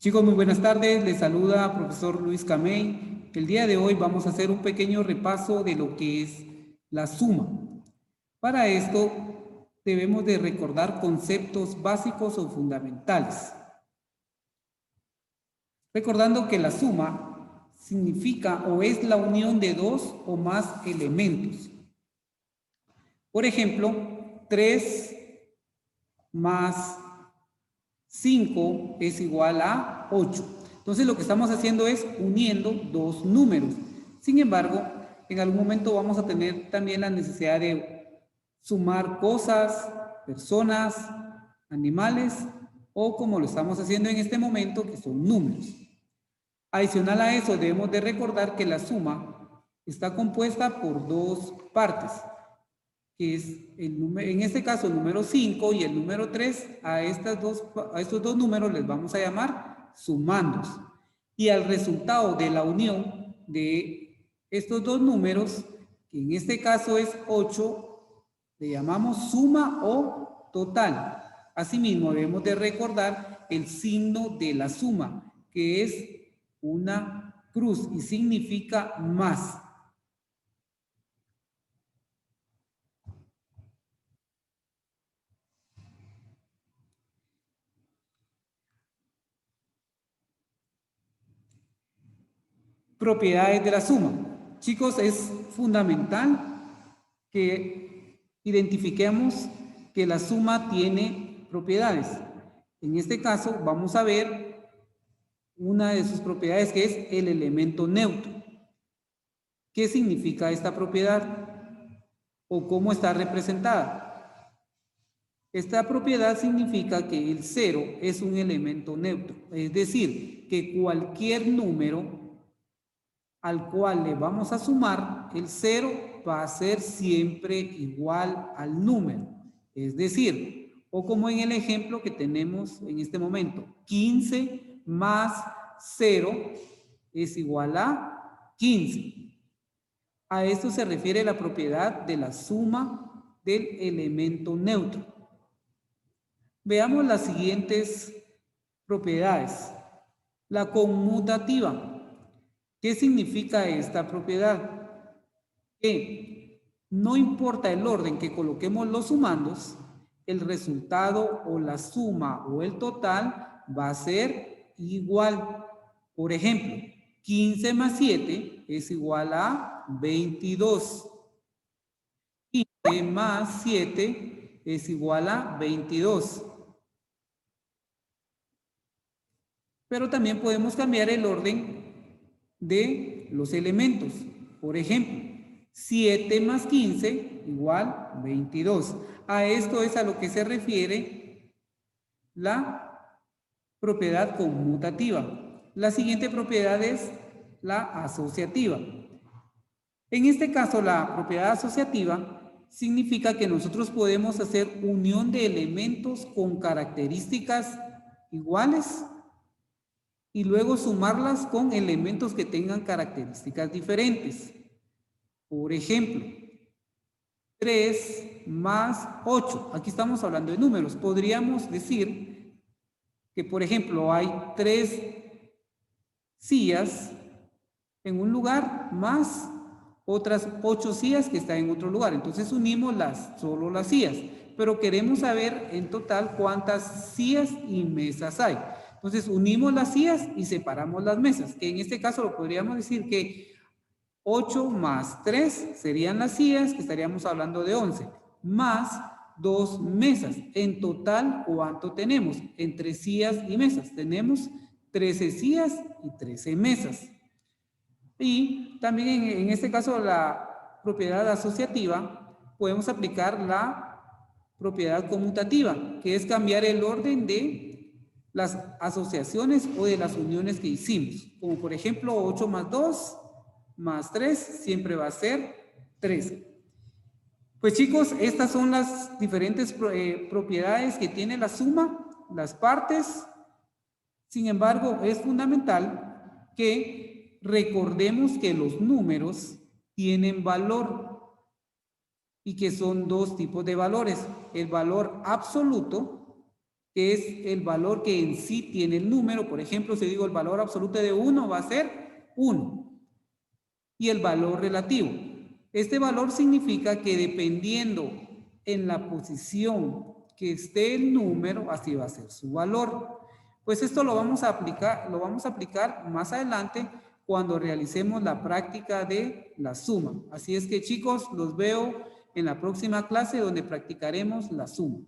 Chicos, muy buenas tardes. Les saluda profesor Luis Camey. El día de hoy vamos a hacer un pequeño repaso de lo que es la suma. Para esto debemos de recordar conceptos básicos o fundamentales. Recordando que la suma significa o es la unión de dos o más elementos. Por ejemplo, 3 más 5 es igual a 8. Entonces lo que estamos haciendo es uniendo dos números. Sin embargo, en algún momento vamos a tener también la necesidad de sumar cosas, personas, animales o como lo estamos haciendo en este momento, que son números. Adicional a eso, debemos de recordar que la suma está compuesta por dos partes, que es en este caso el número 5 y el número 3, a estos dos números les vamos a llamar sumandos. Y al resultado de la unión de estos dos números, que en este caso es 8, le llamamos suma o total. Asimismo, debemos de recordar el signo de la suma, que es una cruz y significa más. Propiedades de la suma. Chicos, es fundamental que identifiquemos que la suma tiene propiedades. En este caso, vamos a ver una de sus propiedades, que es el elemento neutro. ¿Qué significa esta propiedad? ¿O cómo está representada? Esta propiedad significa que el 0 es un elemento neutro, es decir, que cualquier número al cual le vamos a sumar, el 0 va a ser siempre igual al número. Es decir, o como en el ejemplo que tenemos en este momento, 15 más 0 es igual a 15. A esto se refiere la propiedad de la suma del elemento neutro. Veamos las siguientes propiedades. La conmutativa. ¿Qué significa esta propiedad? Que no importa el orden que coloquemos los sumandos, el resultado o la suma o el total va a ser igual. Por ejemplo, 15 más 7 es igual a 22. 15 más 7 es igual a 22. Pero también podemos cambiar el orden de los elementos. Por ejemplo, 7 más 15 igual 22. A esto es a lo que se refiere la propiedad conmutativa. La siguiente propiedad es la asociativa. En este caso, la propiedad asociativa significa que nosotros podemos hacer unión de elementos con características iguales y luego sumarlas con elementos que tengan características diferentes. Por ejemplo, 3 más 8. Aquí estamos hablando de números. Podríamos decir que, por ejemplo, hay 3 sillas en un lugar más otras 8 sillas que están en otro lugar. Entonces unimos solo las sillas, pero queremos saber en total cuántas sillas y mesas hay. Entonces unimos las sillas y separamos las mesas, que en este caso lo podríamos decir que 8 más 3 serían las sillas, que estaríamos hablando de 11, más 2 mesas. En total, ¿cuánto tenemos? Entre sillas y mesas tenemos 13 sillas y 13 mesas. Y también en este caso la propiedad asociativa, podemos aplicar la propiedad conmutativa, que es cambiar el orden de las asociaciones o de las uniones que hicimos. Como por ejemplo 8 más 2 más 3 siempre va a ser 13. Pues chicos, estas son las diferentes propiedades que tiene la suma, las partes. Sin embargo, es fundamental que recordemos que los números tienen valor y que son dos tipos de valores. El valor absoluto que es el valor que en sí tiene el número. Por ejemplo, si digo el valor absoluto de 1 va a ser 1. Y el valor relativo. Este valor significa que dependiendo en la posición que esté el número, así va a ser su valor. Pues esto lo vamos a aplicar más adelante cuando realicemos la práctica de la suma. Así es que, chicos, los veo en la próxima clase donde practicaremos la suma.